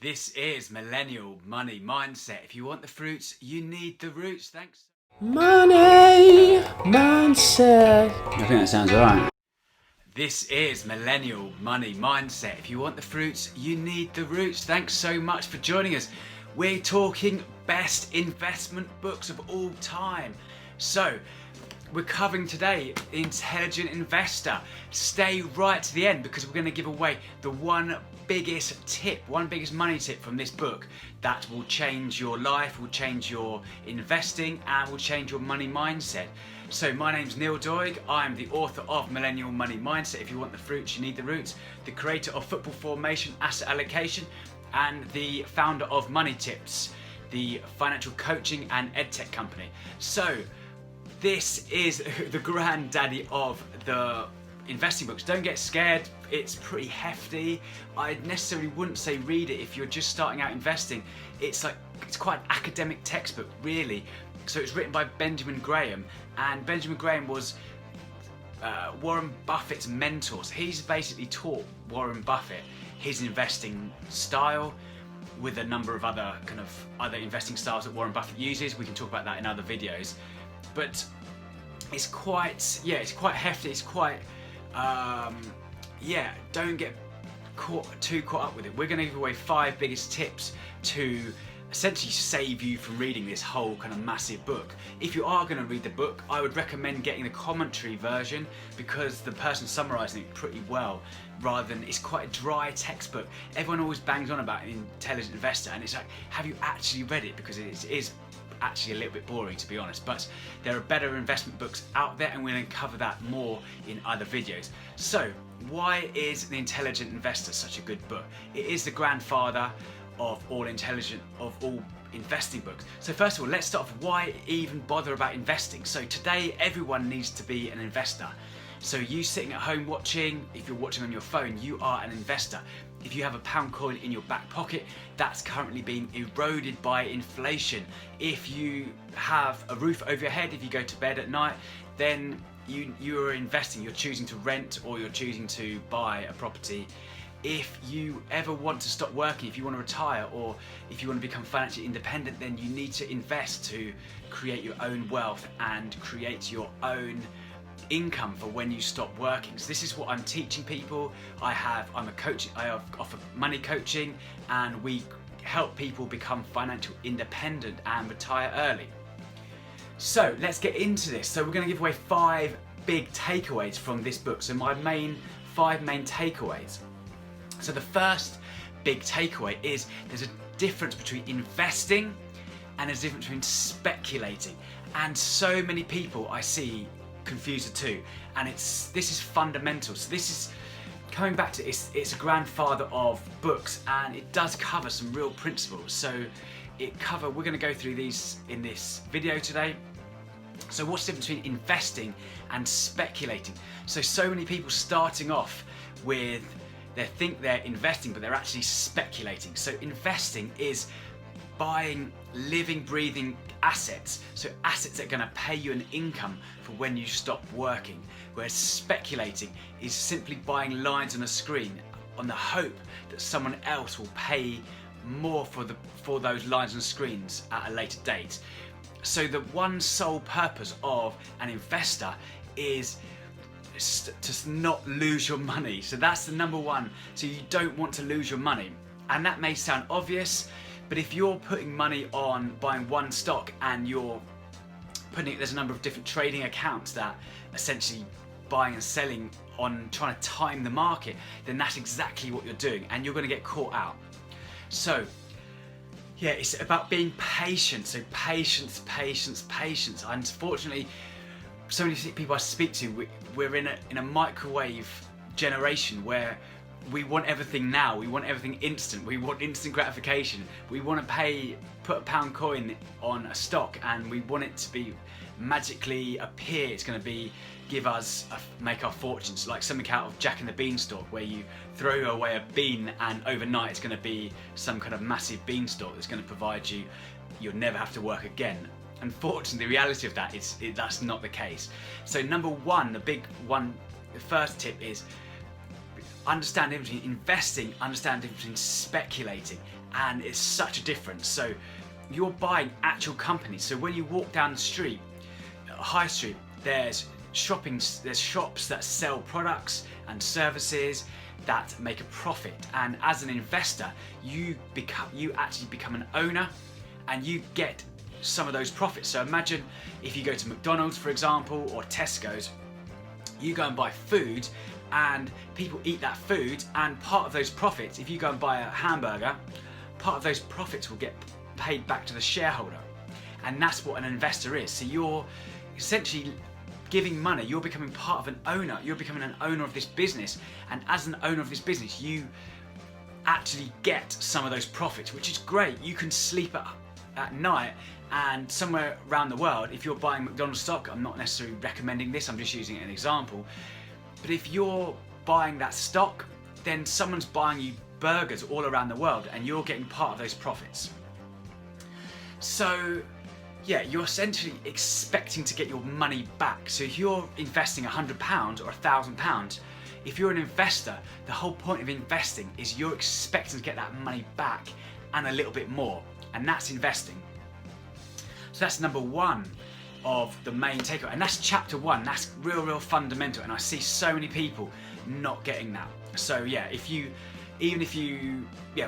This is Millennial Money Mindset. If you want the fruits, you need the roots. Thanks. Money Mindset. I think that sounds alright. This is Millennial Money Mindset. If you want the fruits, you need the roots. Thanks so much for joining us. We're talking best investment books of all time. So, we're covering today Intelligent Investor. Stay right to the end because we're going to give away the one biggest money tip from this book that will change your life, will change your investing, and will change your money mindset. So my name's Neil Doig. I'm the author of Millennial Money Mindset. If you want the fruits, you need the roots. The creator of Football Formation, Asset Allocation, and the founder of Money Tips, the financial coaching and edtech company. So this is the granddaddy of the investing books. Don't get scared, it's pretty hefty. I necessarily wouldn't say read it if you're just starting out investing. It's quite an academic textbook, really. So it's written by Benjamin Graham, and Benjamin Graham was Warren Buffett's mentor. So he's basically taught Warren Buffett his investing style with a number of other investing styles that Warren Buffett uses. We can talk about that in other videos. But it's quite hefty. It's quite, don't get too caught up with it. We're going to give away 5 biggest tips to essentially save you from reading this whole kind of massive book. If you are going to read the book, I would recommend getting the commentary version because the person's summarising it pretty well, rather than, it's quite a dry textbook. Everyone always bangs on about Intelligent Investor, and it's like, have you actually read it? Because it is actually a little bit boring, to be honest, but there are better investment books out there, and we're going to cover that more in other videos. So why is The Intelligent Investor such a good book? It is the grandfather of all investing books. So first of all, let's start off, why even bother about investing? So today everyone needs to be an investor. So you sitting at home watching, if you're watching on your phone, you are an investor. If you have a pound coin in your back pocket, that's currently being eroded by inflation. If you have a roof over your head, if you go to bed at night, then you are investing. You're choosing to rent or you're choosing to buy a property. If you ever want to stop working, if you want to retire, or if you want to become financially independent, then you need to invest to create your own wealth and create your own income for when you stop working. So this is what I'm teaching people. I'm a coach. I offer money coaching, and we help people become financial independent and retire early. So let's get into this. So we're going to give away 5 big takeaways from this book. So my 5 main takeaways. So the first big takeaway is there's a difference between investing and there's a difference between speculating. And so many people I see confuse the two, and this is fundamental. So this is coming back to it's a grandfather of books, and it does cover some real principles. So we're going to go through these in this video today. So what's the difference between investing and speculating? So many people starting off with, they think they're investing, but they're actually speculating. So investing is buying living, breathing assets. So assets that are going to pay you an income for when you stop working. Whereas speculating is simply buying lines on a screen on the hope that someone else will pay more for those lines and screens at a later date. So the one sole purpose of an investor is to not lose your money. So that's the number one. So you don't want to lose your money. And that may sound obvious, but if you're putting money on buying one stock and there's a number of different trading accounts that essentially buying and selling on, trying to time the market, then that's exactly what you're doing, and you're going to get caught out. So yeah, it's about being patient. So patience. Unfortunately, so many people I speak to, we're in a microwave generation where we want everything now. We want everything instant. We want instant gratification. We want to put a pound coin on a stock, and we want it to be magically appear. It's going to make our fortunes, like something out of Jack and the Beanstalk, where you throw away a bean and overnight it's going to be some kind of massive beanstalk that's going to provide you'll never have to work again. Unfortunately, the reality of that is that's not the case. So number one, the first tip is understand the difference between investing, understand the difference between speculating. and it's such a difference. So you're buying actual companies. So when you walk down the street, high street, there's shops that sell products and services that make a profit, and as an investor you actually become an owner and you get some of those profits. So imagine if you go to McDonald's, for example, or Tesco's, you go and buy food and people eat that food, and part of those profits, if you go and buy a hamburger, part of those profits will get paid back to the shareholder. And that's what an investor is. So you're essentially giving money, you're becoming part of an owner, you're becoming an owner of this business, and as an owner of this business you actually get some of those profits, which is great. You can sleep at night, and somewhere around the world, if you're buying McDonald's stock, I'm not necessarily recommending this, I'm just using it as an example, but if you're buying that stock, then someone's buying you burgers all around the world and you're getting part of those profits. So yeah, you're essentially expecting to get your money back. So if you're investing £100 or £1,000, if you're an investor, the whole point of investing is you're expecting to get that money back and a little bit more, and that's investing. So that's number one of the main takeaway, and that's chapter one. That's real fundamental, and I see so many people not getting that. So yeah,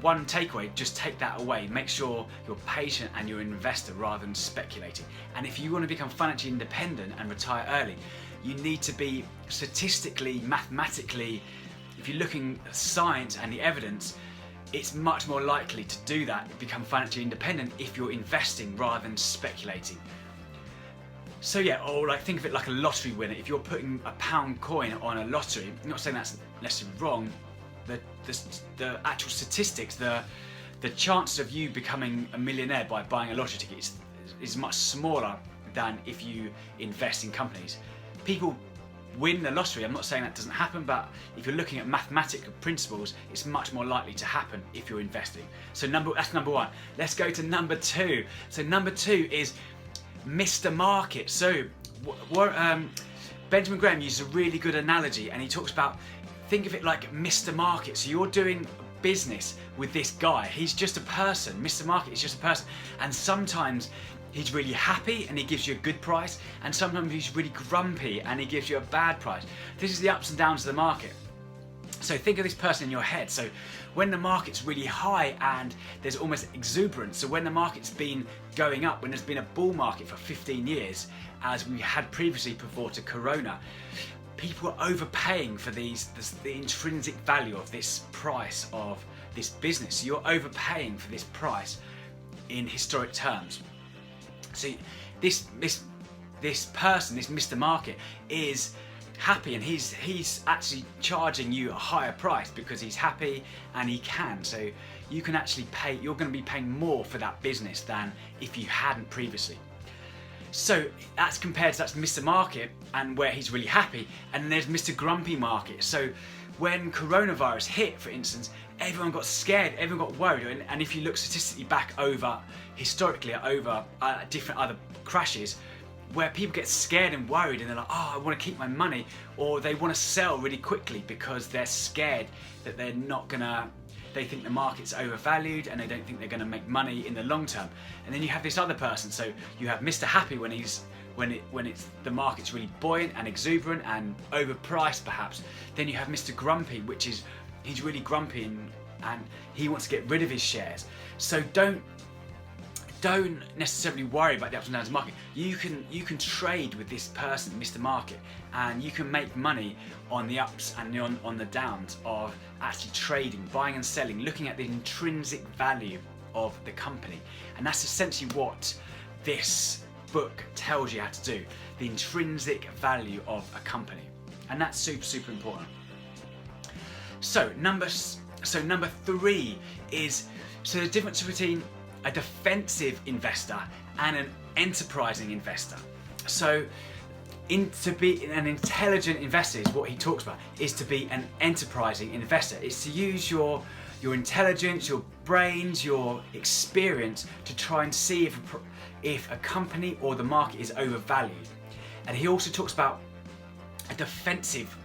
one takeaway, just take that away. Make sure you're patient and you're an investor rather than speculating. And if you want to become financially independent and retire early, you need to be statistically, mathematically, if you're looking at science and the evidence, it's much more likely to do that, become financially independent, if you're investing rather than speculating. So yeah, or like think of it like a lottery winner. If you're putting a pound coin on a lottery, I'm not saying that's necessarily wrong, the actual statistics, the chances of you becoming a millionaire by buying a lottery ticket is much smaller than if you invest in companies. People win the lottery, I'm not saying that doesn't happen, but if you're looking at mathematical principles, it's much more likely to happen if you're investing. So that's number one. Let's go to number two. So number two is Mr. Market. So Benjamin Graham uses a really good analogy, and he talks about, think of it like Mr. Market. So you're doing business with this guy. He's just a person. Mr. Market is just a person. And sometimes he's really happy and he gives you a good price, and sometimes he's really grumpy and he gives you a bad price. This is the ups and downs of the market. So think of this person in your head. So when the market's really high and there's almost exuberance, so when the market's been going up, when there's been a bull market for 15 years, as we had previously before to Corona, people are overpaying for the intrinsic value of this price of this business. So you're overpaying for this price in historic terms. So this person, this Mr. Market, is happy, and he's actually charging you a higher price because he's happy and he can. So you can actually pay, you're going to be paying more for that business than if you hadn't previously. So that's Mr. Market, and where he's really happy. And then there's Mr. Grumpy Market. So when coronavirus hit, for instance, everyone got scared, everyone got worried. And if you look statistically back historically over different other crashes, where people get scared and worried and they're like, oh, I want to keep my money, or they want to sell really quickly because they're scared that they think the market's overvalued and they don't think they're going to make money in the long term. And then you have this other person. So you have Mr. Happy when the market's really buoyant and exuberant and overpriced perhaps. Then you have Mr. Grumpy, which is he's really grumpy and he wants to get rid of his shares. So don't necessarily worry about the ups and downs of the market. You can trade with this person, Mr. Market, and you can make money on the ups and on the downs of actually trading, buying and selling, looking at the intrinsic value of the company. And that's essentially what this book tells you how to do, the intrinsic value of a company. And that's super important. So number three is, so the difference between a defensive investor and an enterprising investor. So to be an intelligent investor, is what he talks about, is to be an enterprising investor. It's to use your intelligence, your brains, your experience to try and see if a company or the market is overvalued. And he also talks about a defensive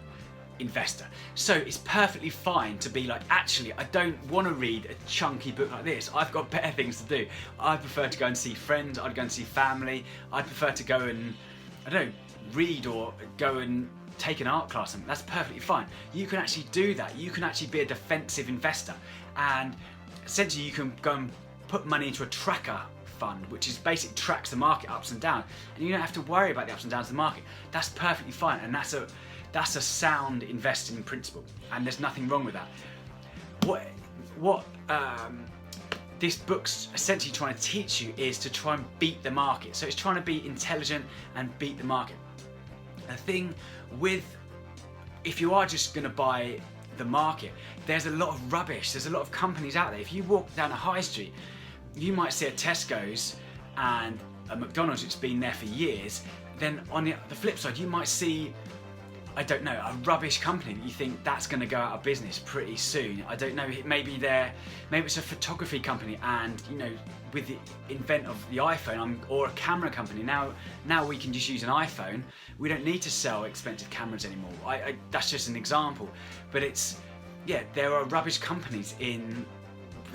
investor. So it's perfectly fine to be like, actually, I don't want to read a chunky book like this. I've got better things to do. I prefer to go and see friends. I'd go and see family. I'd prefer to go and, I don't know, read or go and take an art class. And that's perfectly fine. You can actually do that. You can actually be a defensive investor. And essentially you can go and put money into a tracker fund, which is basically tracks the market ups and down. And you don't have to worry about the ups and downs of the market. That's perfectly fine. And that's a sound investing principle, and there's nothing wrong with that. What this book's essentially trying to teach you is to try and beat the market. So it's trying to be intelligent and beat the market. The thing with, if you are just going to buy the market, there's a lot of rubbish. There's a lot of companies out there. If you walk down a high street, you might see a Tesco's and a McDonald's that's been there for years. Then on the flip side, you might see, I don't know, a rubbish company that you think that's going to go out of business pretty soon. I don't know, maybe it's a photography company, and you know, with the invent of the iPhone, or a camera company, now we can just use an iPhone. We don't need to sell expensive cameras anymore. That's just an example, but there are rubbish companies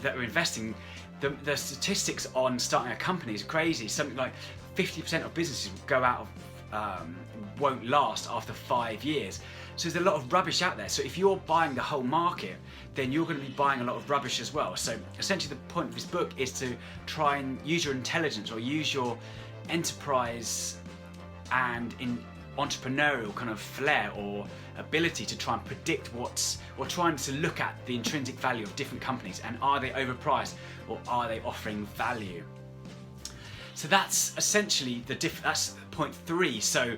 that are investing. The statistics on starting a company is crazy. Something like 50% of businesses will go out of won't last after 5 years. So there's a lot of rubbish out there. So if you're buying the whole market, then you're going to be buying a lot of rubbish as well. So essentially the point of this book is to try and use your intelligence, or use your enterprise and in entrepreneurial kind of flair or ability to try and predict or trying to look at the intrinsic value of different companies, and are they overpriced or are they offering value. So that's essentially that's point 3. So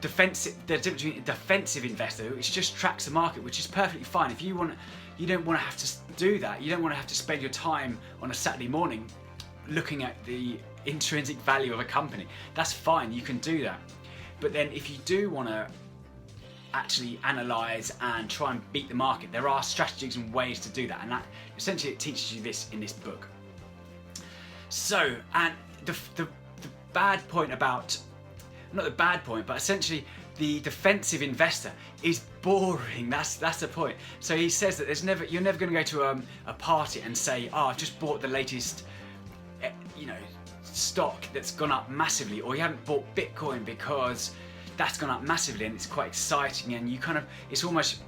the difference between a defensive investor, which just tracks the market, which is perfectly fine. If you don't want to have to do that. You don't want to have to spend your time on a Saturday morning looking at the intrinsic value of a company. That's fine, you can do that. But then if you do want to actually analyze and try and beat the market, there are strategies and ways to do that, and that essentially it teaches you this in this book. So, and the bad point about, not the bad point, but essentially the defensive investor is boring. That's the point. So he says that you're never going to go to a party and say, oh, I've just bought the latest stock that's gone up massively, or you haven't bought Bitcoin because that's gone up massively and it's quite exciting, and it's almost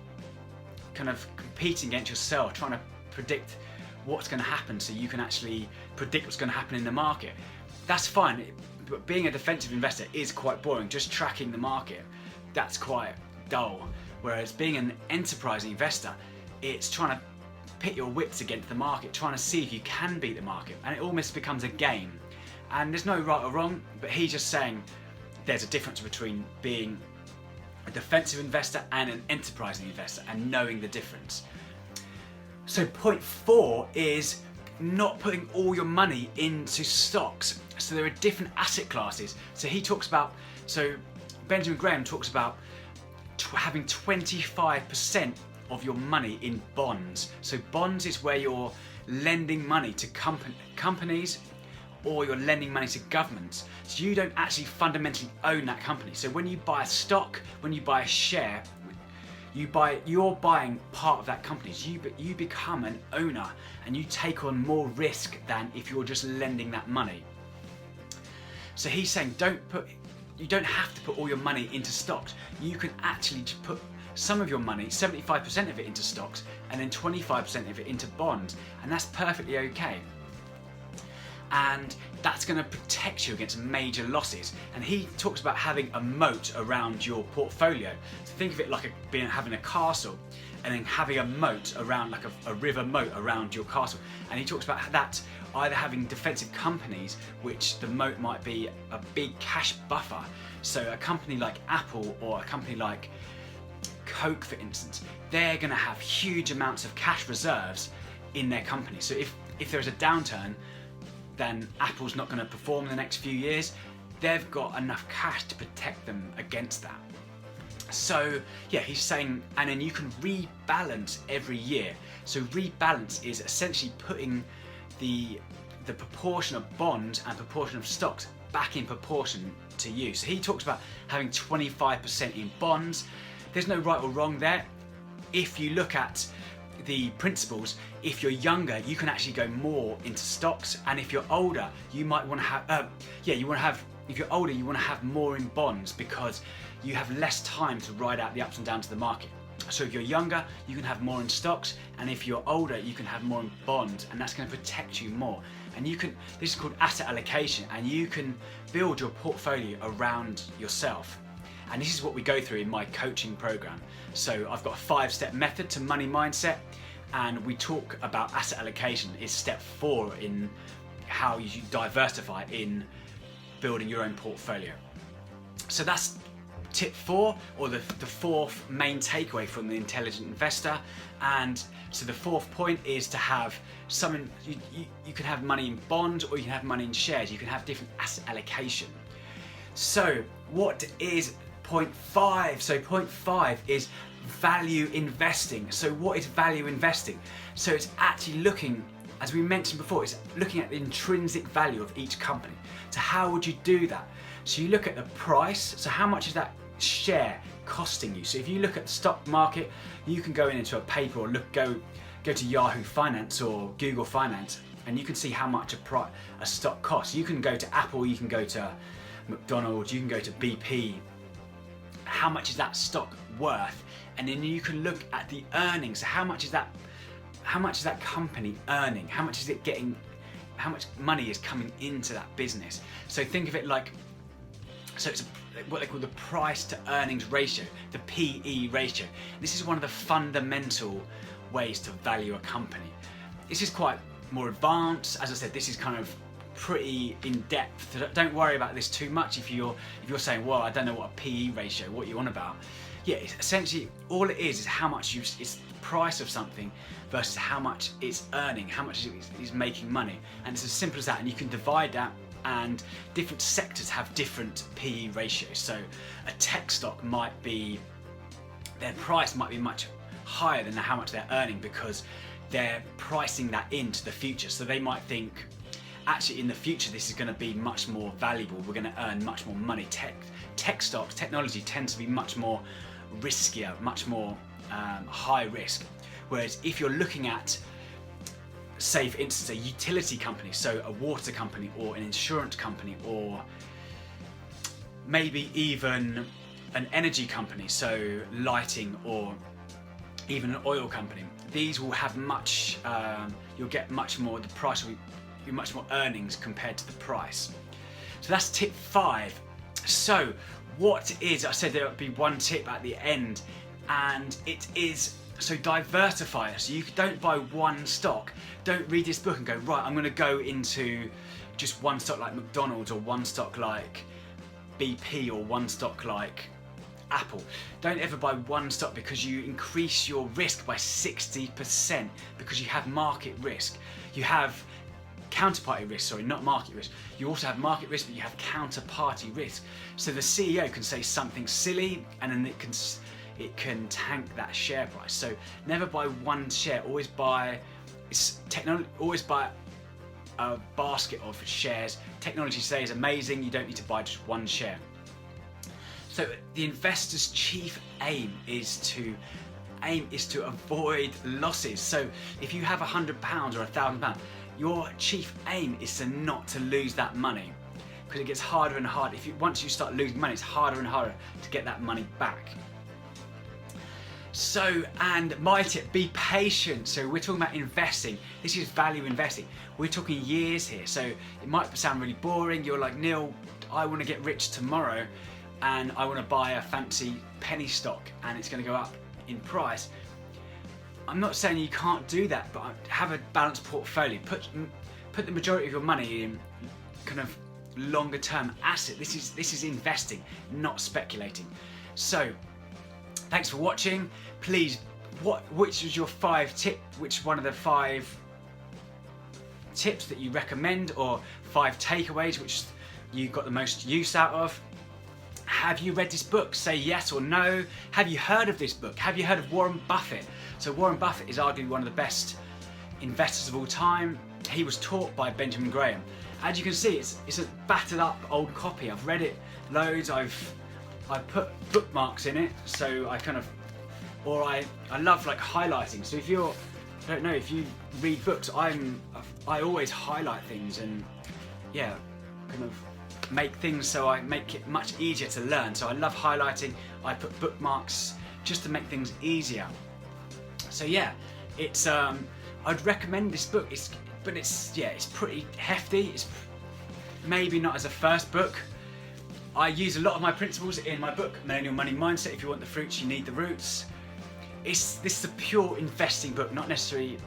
kind of competing against yourself, trying to predict what's going to happen so you can actually predict what's going to happen in the market. That's fine, but being a defensive investor is quite boring. Just tracking the market, that's quite dull. Whereas being an enterprising investor, it's trying to pit your wits against the market, trying to see if you can beat the market, and it almost becomes a game. And there's no right or wrong, but he's just saying there's a difference between being a defensive investor and an enterprising investor, and knowing the difference. So point 4 is not putting all your money into stocks. So there are different asset classes. So Benjamin Graham talks about having 25% of your money in bonds. So bonds is where you're lending money to companies, or you're lending money to governments. So you don't actually fundamentally own that company. So when you buy a stock, when you buy a share, you're buying part of that company. So you become an owner, and you take on more risk than if you're just lending that money. So he's saying you don't have to put all your money into stocks. You can actually just put some of your money, 75% of it, into stocks, and then 25% of it into bonds, and that's perfectly okay. And that's going to protect you against major losses. And he talks about having a moat around your portfolio. So think of it like having a castle, and then having a moat around, like a river moat around your castle. And he talks about that either having defensive companies, which the moat might be a big cash buffer. So a company like Apple or a company like Coke, for instance, they're going to have huge amounts of cash reserves in their company. So if there's a downturn, then Apple's not going to perform in the next few years. They've got enough cash to protect them against that. So yeah, he's saying, and then you can rebalance every year. So rebalance is essentially putting the proportion of bonds and proportion of stocks back in proportion to you. So he talks about having 25% in bonds, there's no right or wrong there. If you look at the principles, if you're younger, you can actually go more into stocks, and if you're older, you might want to have, if you're older, you want to have more in bonds because you have less time to ride out the ups and downs of the market. So if you're younger, you can have more in stocks, and if you're older, you can have more in bonds, and that's going to protect you more. And you can, this is called asset allocation, and you can build your portfolio around yourself. And this is what we go through in my coaching program. So I've got a 5-step method to money mindset, and we talk about asset allocation. It's step 4 in how you diversify in building your own portfolio. So that's tip 4, or the 4th main takeaway from the Intelligent Investor. And so the 4th point is to have some, you can have money in bonds, or you can have money in shares. You can have different asset allocation. So what is point 5? So point 5 is value investing. So what is value investing? So it's actually looking, as we mentioned before, it's looking at the intrinsic value of each company. So how would you do that? So you look at the price. So how much is that share costing you? So if you look at the stock market, you can go into a paper or go to Yahoo Finance or Google Finance, and you can see how much a stock costs. You can go to Apple, you can go to McDonald's, you can go to BP. How much is that stock worth? And then you can look at the earnings. So how much is that company earning? How much is it getting? How much money is coming into that business? So think of it like, so it's what they call the price to earnings ratio, the PE ratio. This is one of the fundamental ways to value a company. This is quite more advanced. As I said, this is kind of pretty in depth. Don't worry about this too much if you're saying, well, I don't know what a PE ratio, what you on about. Yeah, it's essentially all it is how much it's the price of something versus how much it's earning, how much it's making money. And it's as simple as that, and you can divide that, and different sectors have different PE ratios. So a tech stock might be, their price might be much higher than how much they're earning because they're pricing that into the future. So they might think, actually in the future this is going to be much more valuable, we're going to earn much more money. Tech stocks, technology tends to be much more riskier, much more high risk. Whereas if you're looking at, say for instance, a utility company, so a water company or an insurance company, or maybe even an energy company, so lighting, or even an oil company, these will have much, you'll get much more, the price will be much more earnings compared to the price. So that's tip 5. So what is, I said there would be one tip at the end, and it is, so diversify. So you don't buy one stock. Don't read this book and go, right, I'm going to go into just one stock like McDonald's, or one stock like BP, or one stock like Apple. Don't ever buy one stock, because you increase your risk by 60% because you have market risk. You have counterparty risk, sorry, not market risk. You also have market risk, but you have counterparty risk. So the CEO can say something silly, and then it can tank that share price. So never buy one share. Always buy always buy a basket of shares. Technology today is amazing. You don't need to buy just one share. So the investor's chief aim is to avoid losses. So if you have £100 or £1,000, your chief aim is not to lose that money, because it gets harder and harder. Once you start losing money, it's harder and harder to get that money back. So, and my tip, be patient. So we're talking about investing. This is value investing. We're talking years here. So it might sound really boring. You're like, Neil, I want to get rich tomorrow, and I want to buy a fancy penny stock, and it's going to go up in price. I'm not saying you can't do that, but have a balanced portfolio. Put the majority of your money in kind of longer term asset. This is investing, not speculating. So thanks for watching. Please, which is your 5 tip? Which one of the 5 tips that you recommend, or 5 takeaways which you got the most use out of? Have you read this book? Say yes or no. Have you heard of this book? Have you heard of Warren Buffett? So Warren Buffett is arguably one of the best investors of all time. He was taught by Benjamin Graham. As you can see, it's a battered up old copy. I've read it loads. I've I put bookmarks in it, so I kind of, or I love like highlighting. So if you're, I don't know, if you read books, I always highlight things and yeah, kind of make things so I make it much easier to learn. So I love highlighting. I put bookmarks just to make things easier. So yeah, it's I'd recommend this book. It's pretty hefty. It's maybe not as a first book. I use a lot of my principles in my book, Millennial Money Mindset. If you want the fruits, you need the roots. This is a pure investing book, not necessarily.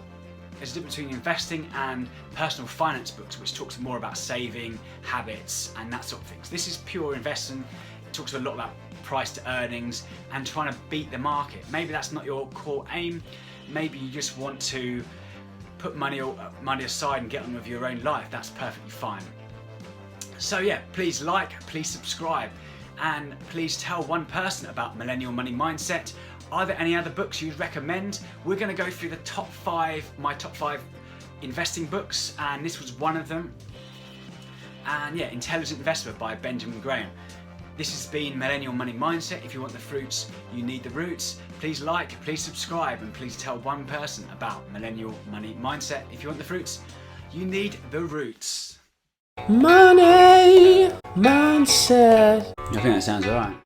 There's a difference between investing and personal finance books, which talks more about saving, habits, and that sort of things. This is pure investing. It talks a lot about price to earnings and trying to beat the market. Maybe that's not your core aim. Maybe you just want to put money aside and get on with your own life. That's perfectly fine. So yeah, please like, please subscribe, and please tell one person about Millennial Money Mindset. Are there any other books you'd recommend? We're going to go through my top five investing books, and this was one of them. And yeah, Intelligent Investor by Benjamin Graham. This has been Millennial Money Mindset. If you want the fruits, you need the roots. Please like, please subscribe, and please tell one person about Millennial Money Mindset. If you want the fruits, you need the roots. Money mindset. I think that sounds alright.